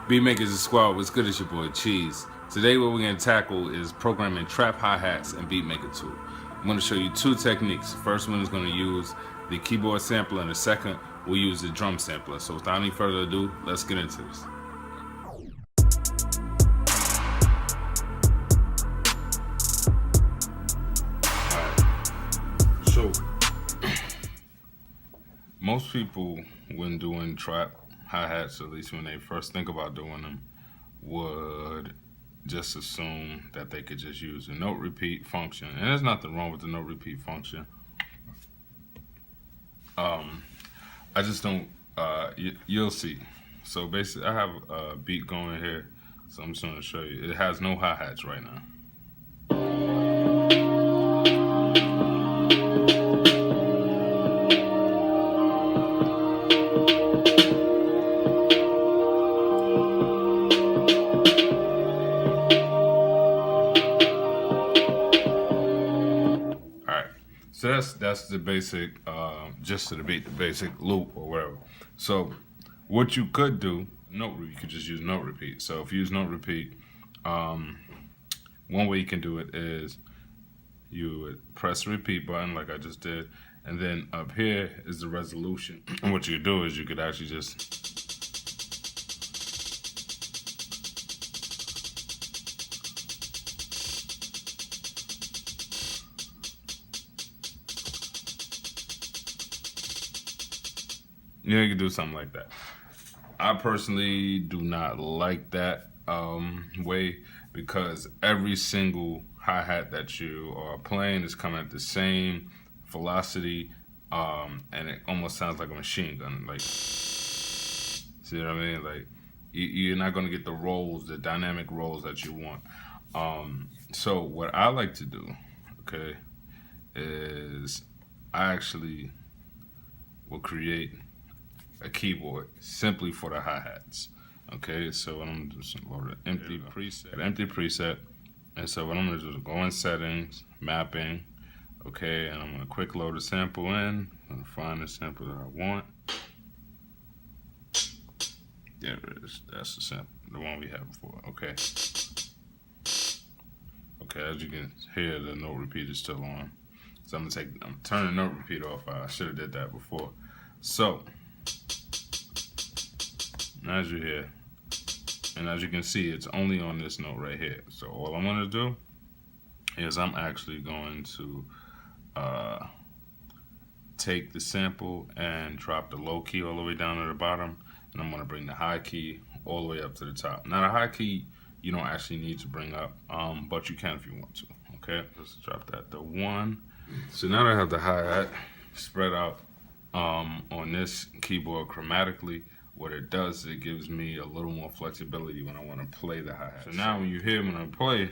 BeatMakers the squad. What's good? It's your boy Cheese. Today what we're going to tackle is programming trap hi-hats in BeatMaker tool. I'm going to show you two techniques. The first one is going to use the keyboard sampler, and the second we'll use the drum sampler. So without any further ado, let's get into this. Alright, so most people when doing trap hi-hats, at least when they first think about doing them, would just assume that they could just use the note repeat function. And there's nothing wrong with the note repeat function. I just don't, you'll see. So basically I have a beat going here, so I'm just gonna show you. It has no hi-hats right now. So that's the basic, just to the beat, the basic loop or whatever. So what you could do, you could just use note repeat. So if you use note repeat, one way you can do it is you would press the repeat button like I just did, and then up here is the resolution. And what you could do is you could actually just you can do something like that. I personally do not like that way, because every single hi-hat that you are playing is coming at the same velocity, and it almost sounds like a machine gun. Like, see what I mean? Like, you're not gonna get the rolls, the dynamic rolls that you want. So what I like to do, okay, is I actually will create a keyboard simply for the hi-hats. Okay, so what I'm gonna do is load an empty preset, and so what I'm gonna do is go in settings, mapping, okay, and I'm gonna quick load a sample in. I'm gonna find the sample that I want. There it is. That's the sample, the one we had before. Okay. Okay, as you can hear, the note repeat is still on. So I'm turning the note repeat off. I should have did that before. So as you hear, and as you can see, it's only on this note right here. So all I'm gonna do is I'm actually going to take the sample and drop the low key all the way down to the bottom, and I'm gonna bring the high key all the way up to the top. Now the high key you don't actually need to bring up, but you can if you want to. Okay, let's drop that to 1. So now that I have the hi-hat spread out on this keyboard chromatically, what it does is it gives me a little more flexibility when I want to play the hi-hat. So now when you hear when I play,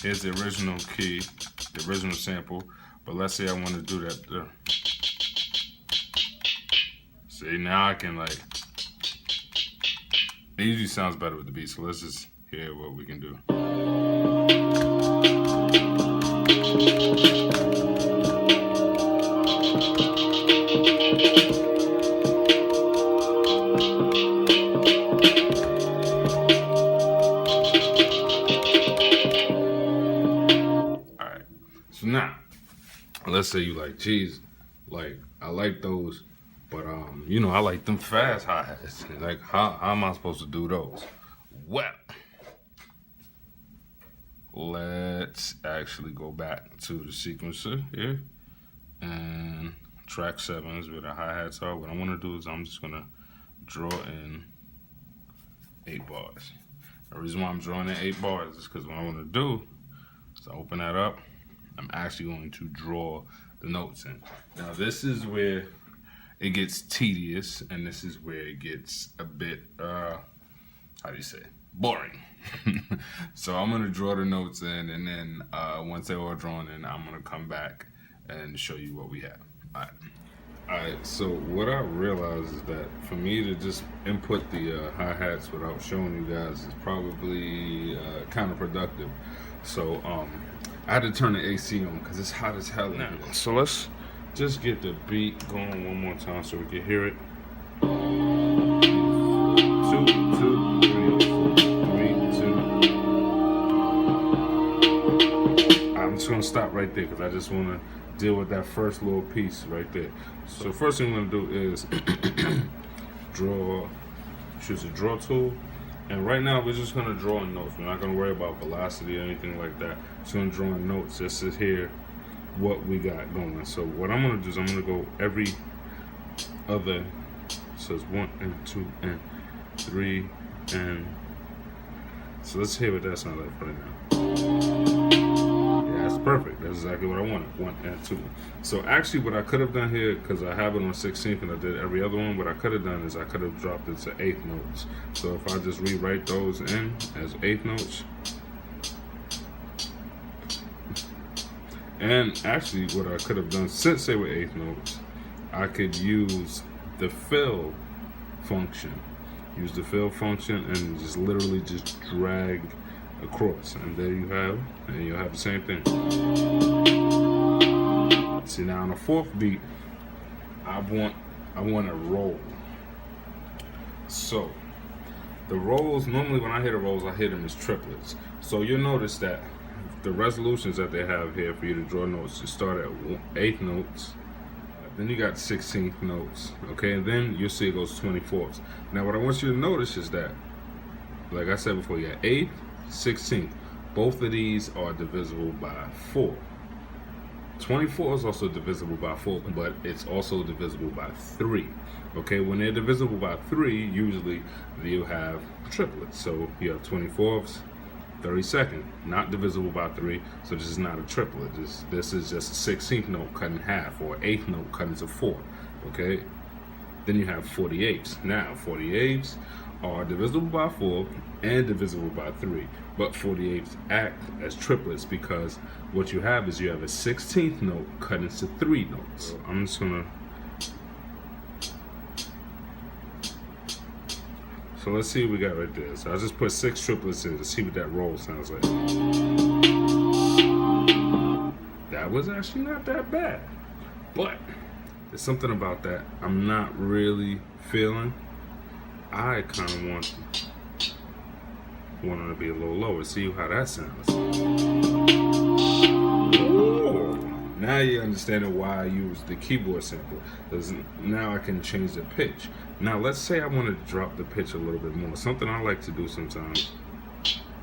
here's the original key, the original sample, but let's say I want to do that. See, now I can, like, it usually sounds better with the beat, so let's just hear what we can do. So now, let's say you like, geez, like, I like those, but you know, I like them fast hi-hats. Like, how am I supposed to do those? Well, let's actually go back to the sequencer here, and track 7 is where the hi-hats are. What I want to do is I'm just gonna draw in 8 bars. The reason why I'm drawing in 8 bars is because what I want to do is open that up. I'm actually going to draw the notes in. Now this is where it gets tedious, and this is where it gets a bit, how do you say, boring. So I'm gonna draw the notes in, and then once they're all drawn in, I'm gonna come back and show you what we have. Alright, so what I realized is that for me to just input the hi-hats without showing you guys is probably counterproductive. So I had to turn the AC on because it's hot as hell now. So let's just get the beat going one more time so we can hear it. 2, 2, 3. there because I just want to deal with that first little piece right there. So first thing I'm going to do is choose a draw tool. And right now we're just going to draw in notes. We're not going to worry about velocity or anything like that. Just going to draw in notes just to hear what we got going. So what I'm going to do is I'm going to go every other, so it's 1 and 2 and 3 and, so let's hear what that sounds like right now. Yeah, that's perfect. That's exactly what I wanted, 1 and 2. So actually what I could have done here, because I have it on 16th and I did every other one, what I could have done is I could have dropped it to 8th notes. So if I just rewrite those in as 8th notes, and actually what I could have done, since they were 8th notes, I could use the fill function. Use the fill function and just literally just drag across, and there you have, and you'll have the same thing. See, now on the 4th beat, I want a roll. So the rolls, normally when I hit the rolls, I hit them as triplets. So you'll notice that the resolutions that they have here for you to draw notes, you start at 8th notes, then you got 16th notes, okay, and then you'll see it goes 24ths. Now what I want you to notice is that, like I said before, you got 8th, 16th. Both of these are divisible by 4. 24 is also divisible by 4, but it's also divisible by 3. Okay, when they're divisible by 3, usually you have triplets. So you have 24ths, 32nd, not divisible by 3, so this is not a triplet. This is just a 16th note cut in half, or 8th note cut into 4. Okay, then you have 48ths. Now 48ths are divisible by 4 and divisible by 3, but 48ths act as triplets because what you have is you have a 16th note cut into 3 notes. So I'm just gonna, so let's see what we got right there. So I just put 6 triplets in to see what that roll sounds like. That was actually not that bad, but there's something about that I'm not really feeling. I kind of want it to be a little lower. See how that sounds. Ooh. Now you're understanding why I use the keyboard sample. Because now I can change the pitch. Now let's say I want to drop the pitch a little bit more. Something I like to do sometimes.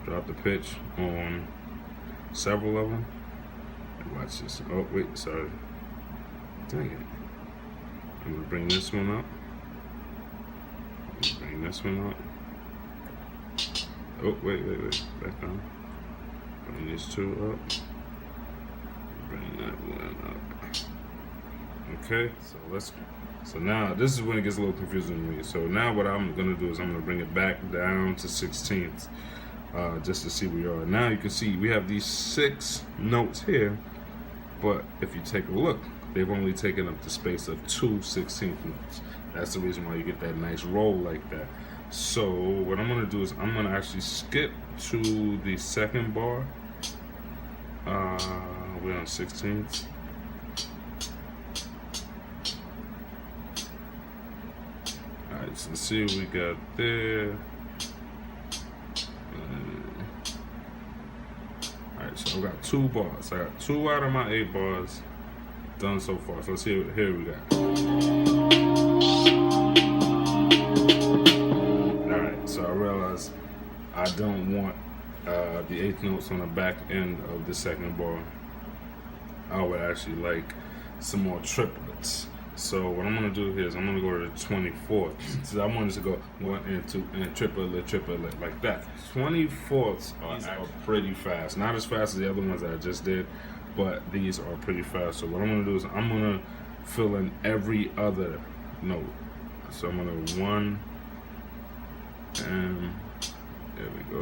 Drop the pitch on several of them. Watch this. Oh wait, sorry. Dang it. I'm gonna bring this one up. Bring this one up. Oh, wait. Back on. Bring these 2 up. Bring that one up. Okay, so now this is when it gets a little confusing to me. So now what I'm gonna do is I'm gonna bring it back down to 16th, just to see where we are. Now you can see we have these 6 notes here, but if you take a look, they've only taken up the space of 2 16th notes. That's the reason why you get that nice roll like that. So what I'm gonna do is I'm gonna actually skip to the 2nd bar. We're on 16th. Alright, so let's see what we got there. Alright, so I've got 2 bars. I got 2 out of my 8 bars done so far. So let's see what here we got. Alright, so I realized I don't want the 8th notes on the back end of the 2nd bar. I would actually like some more triplets. So what I'm gonna do here is I'm gonna go to the 24th. So I wanted to go 1 and 2 and triplet like that. 24ths are pretty fast. Not as fast as the other ones that I just did, but these are pretty fast. So what I'm gonna do is I'm gonna fill in every other note. So I'm gonna 1 and there we go.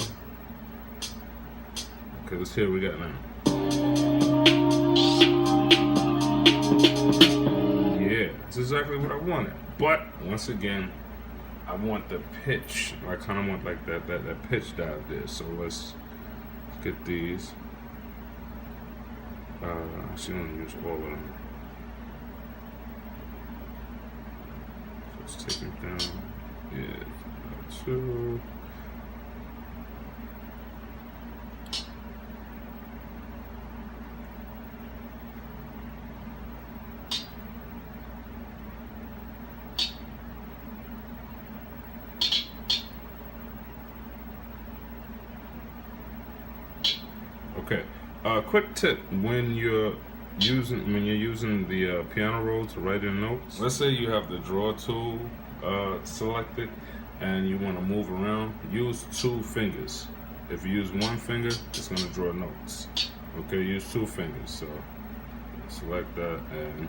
Okay, let's hear what we got now. Yeah, that's exactly what I wanted. But once again, I want the pitch. I kind of want like that pitch dive there. So let's get these. Actually, I'm gonna use all of them. So let's take it down. Yeah, 2. Okay. Quick tip when you're using the piano roll to write in notes. Let's say you have the draw tool selected and you want to move around. Use 2 fingers. If you use 1 finger, it's going to draw notes. Okay, use 2 fingers. So select that and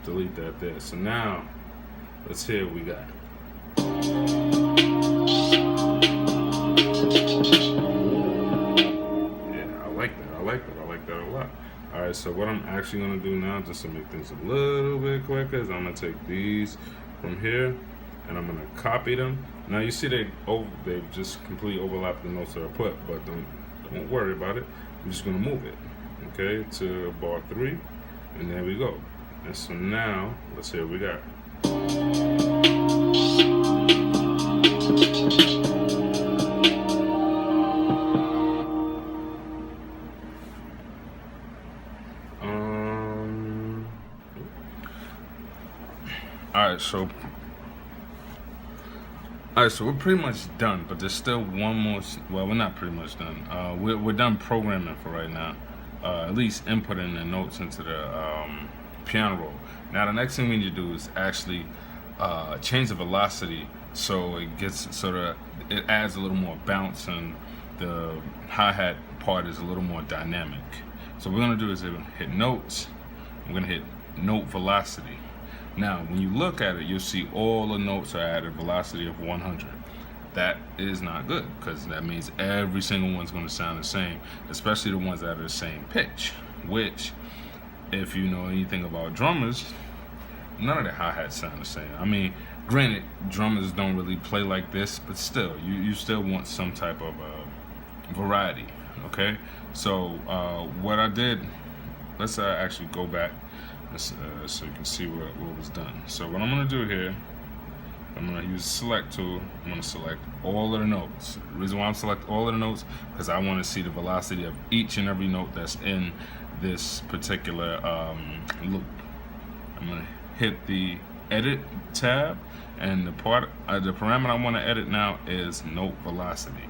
delete that there. So now let's hear what we got. I like that a lot. Alright, so what I'm actually going to do now, just to make things a little bit quicker, is I'm going to take these from here and I'm going to copy them. Now you see they've just completely overlapped the notes that I put, but don't worry about it. I'm just going to move it, okay, to bar 3, and there we go. And so now, let's see what we got. Alright, so we're pretty much done, but there's still one more. Well, we're not pretty much done. We're done programming for right now. At least inputting the notes into the piano roll. Now the next thing we need to do is actually change the velocity so it gets it adds a little more bounce and the hi-hat part is a little more dynamic. So what we're gonna do is hit notes. We're gonna hit note velocity. Now, when you look at it, you'll see all the notes are at a velocity of 100. That is not good, because that means every single one's going to sound the same, especially the ones that are the same pitch, which, if you know anything about drummers, none of the hi-hats sound the same. I mean, granted, drummers don't really play like this, but still, you still want some type of variety, okay? So, what I did, let's actually go back. So you can see what was done. So what I'm going to do here, I'm going to use the select tool. I'm going to select all of the notes. The reason why I'm selecting all of the notes, because I want to see the velocity of each and every note that's in this particular loop. I'm going to hit the edit tab, and the parameter I want to edit now is note velocity.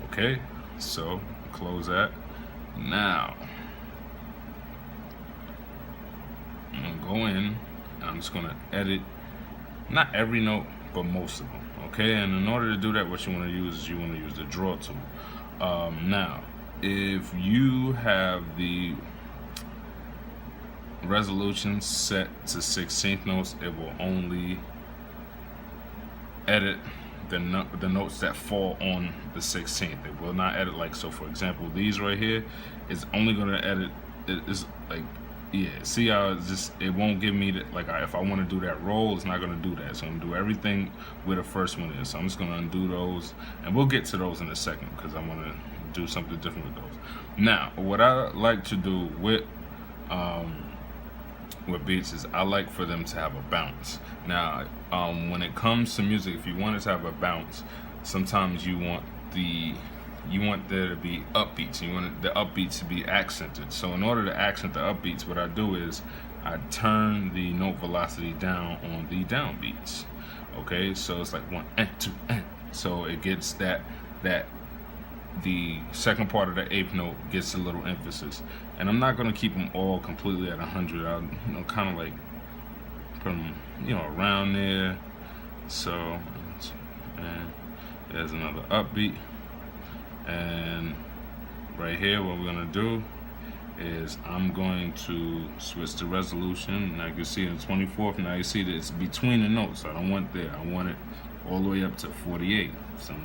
Okay, so close that. Now I'm gonna go in and I'm just gonna edit not every note but most of them, okay? And in order to do that, what you want to use is the draw tool. Now if you have the resolution set to 16th notes, it will only edit the notes that fall on the 16th. It will not edit, like, so for example, these right here is only going to edit, it is like, yeah, see how it won't give me the, like, if I want to do that roll, it's not going to do that. So I'm going to do everything where the first one is. So I'm just going to undo those, and we'll get to those in a second because I want to do something different with those. Now, what I like to do with beats is I like for them to have a bounce. Now, when it comes to music, if you want it to have a bounce, sometimes you want there to be upbeats. You want the upbeats to be accented. So in order to accent the upbeats, what I do is I turn the note velocity down on the downbeats. Okay, so it's like 1 and 2 and. So it gets that the second part of the 8th note gets a little emphasis. And I'm not gonna keep them all completely at 100. I'll kind of like put them around there. So and there's another upbeat. And right here, what we're gonna do is I'm going to switch the resolution. Now you can see in 24th. Now you see that it's between the notes. I don't want there. I want it all the way up to 48. So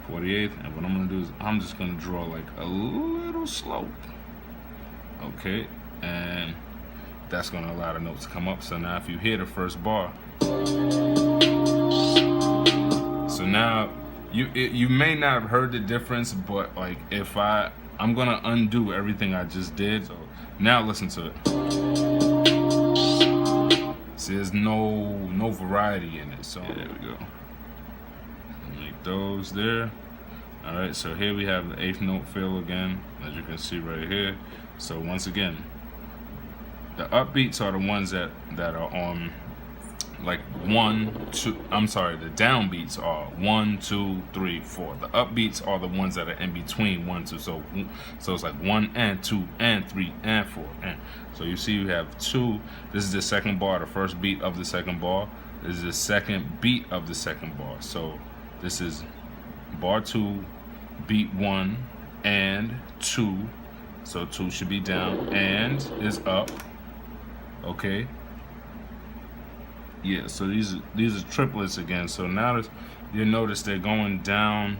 48th. And what I'm gonna do is I'm just gonna draw like a little slope. Okay, and that's gonna allow the notes to come up. So now if you hear the first bar, so now. You may not have heard the difference, but like if I'm gonna undo everything I just did. So now listen to it. See, there's no variety in it. So there we go. Make those there. All right. So here we have the 8th note fill again, as you can see right here. So once again, the upbeats are the ones that are on like 1, 2. I'm sorry, the downbeats are 1, 2, 3, 4. The upbeats are the ones that are in between 1, 2. So it's like 1 and 2 and 3 and 4 and. So you see you have 2. This is the second bar, the first beat of the second bar. This is the second beat of the second bar. So this is bar 2, beat 1 and 2. So 2 should be down and is up. Okay. Yeah, so these are triplets again. So now you notice they're going down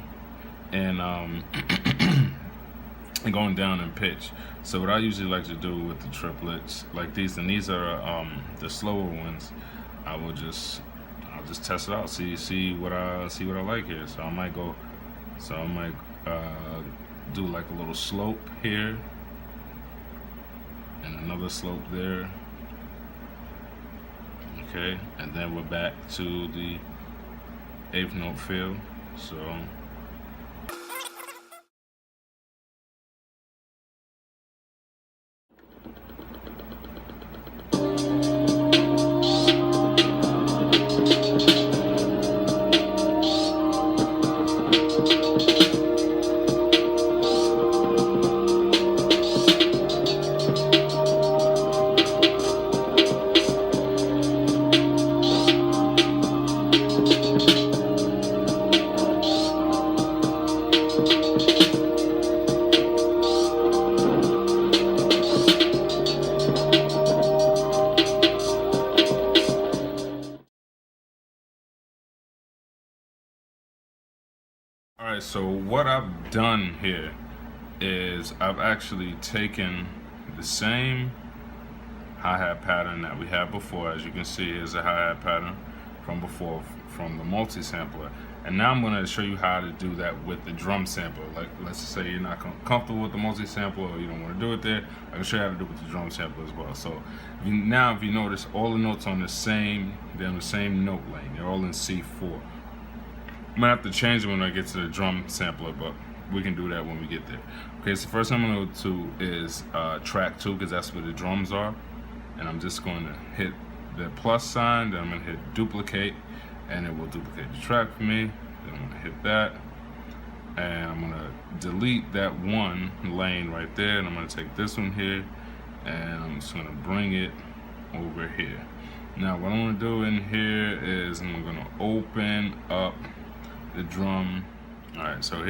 and going down in pitch. So what I usually like to do with the triplets like these, and these are the slower ones, I'll just test it out, see what I like here. So I might do like a little slope here and another slope there. Okay, and then we're back to the 8th note fill. So alright, so what I've done here is I've actually taken the same hi-hat pattern that we had before. As you can see, here's a hi-hat pattern from before from the multi-sampler. And now I'm going to show you how to do that with the drum sampler. Like, let's just say you're not comfortable with the multi-sampler or you don't want to do it there. I can show you how to do it with the drum sampler as well. So if you notice, all the notes on they're on the same note lane. They're all in C4. I'm gonna have to change it when I get to the drum sampler, but we can do that when we get there. Okay, so first I'm gonna go to is track 2, because that's where the drums are. And I'm just going to hit the plus sign, then I'm gonna hit duplicate, and it will duplicate the track for me. Then I'm gonna hit that, and I'm gonna delete that one lane right there, and I'm gonna take this one here, and I'm just gonna bring it over here. Now what I'm gonna do in here is I'm gonna open up the drum. Alright, so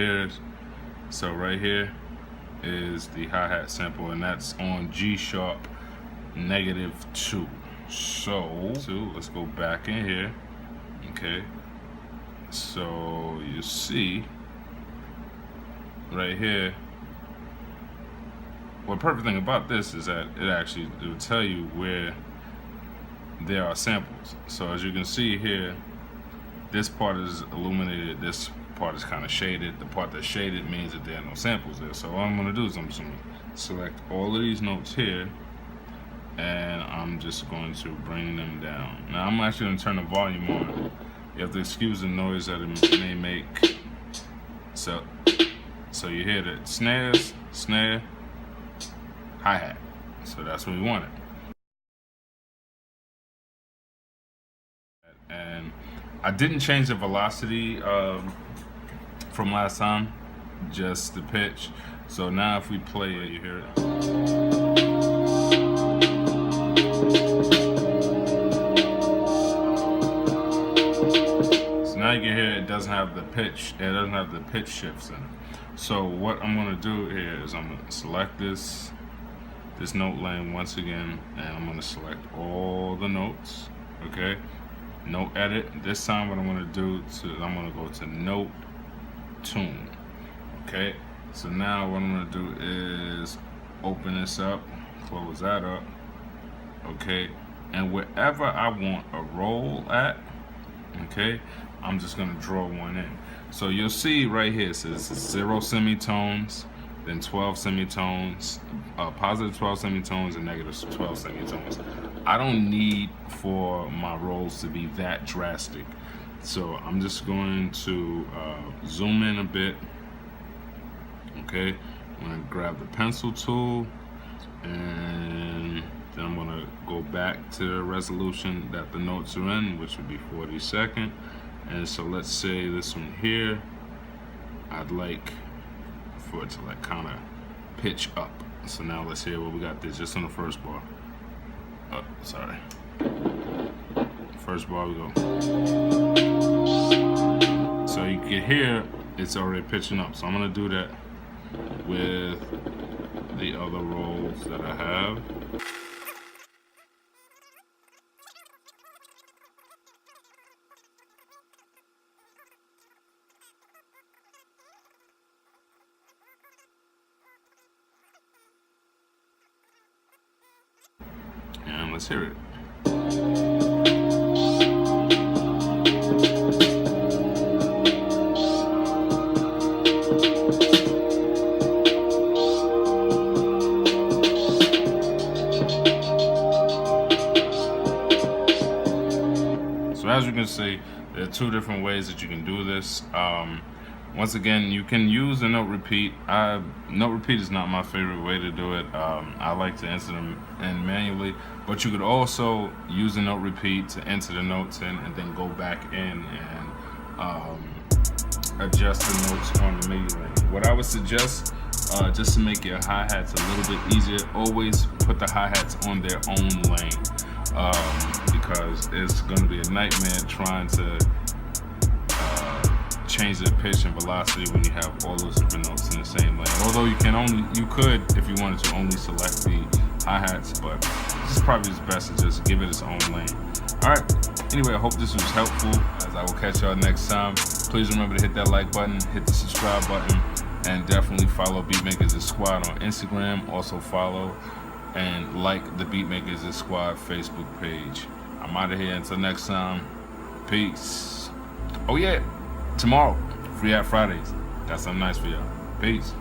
right here is the hi-hat sample, and that's on G sharp -2. So let's go back in here. Okay, so you see right here, well, the perfect thing about this is that it will tell you where there are samples. So as you can see here, this part is illuminated, this part is kind of shaded. The part that's shaded means that there are no samples there. So what I'm going to do is I'm just going to select all of these notes here, and I'm just going to bring them down. Now I'm actually going to turn the volume on. You have to excuse the noise that it may make. So you hear the snares, snare, hi-hat. So that's what we wanted. And I didn't change the velocity from last time, just the pitch. So now if we play it, you hear it. So now you can hear it doesn't have the pitch. It doesn't have the pitch shifts in it. So what I'm going to do here is I'm going to select this note lane once again, and I'm going to select all the notes. Okay. Note edit. This time what I'm going to do I'm going to go to note tune. Okay, so now what I'm going to do is open this up, close that up. Okay, and wherever I want a roll at, okay, I'm just going to draw one in. So you'll see right here it says 0 semitones, then 12 semitones, positive 12 semitones, and negative 12 semitones. I don't need for my rolls to be that drastic. So I'm just going to zoom in a bit. Okay, I'm going to grab the pencil tool and Then I'm gonna go back to the resolution that the notes are in, which would be 42nd. And so let's say this one here, I'd like for it to like kind of pitch up. So now let's hear what we got there just on the first bar. Oh, sorry. First bar we go. So you can hear it's already pitching up. So I'm gonna do that with the other rolls that I have. And let's hear it. So as you can see, there are two different ways that you can do this. Once again, you can use a note repeat. Note repeat is not my favorite way to do it. I like to enter them in manually, but you could also use a note repeat to enter the notes in and then go back in and adjust the notes on the MIDI lane. What I would suggest, just to make your hi-hats a little bit easier, always put the hi-hats on their own lane, because it's going to be a nightmare trying to change the pitch and velocity when you have all those different notes in the same lane. Although you could, if you wanted to, only select the hi-hats, but this is probably best to just give it its own lane. Alright, anyway, I hope this was helpful. As I will catch y'all next time. Please remember to hit that like button, hit the subscribe button, and definitely follow BeatMakers the Squad on Instagram. Also follow and like the BeatMakers the Squad Facebook page. I'm out of here until next time. Peace. Oh yeah, tomorrow, Free App Fridays. Got something nice for y'all. Peace.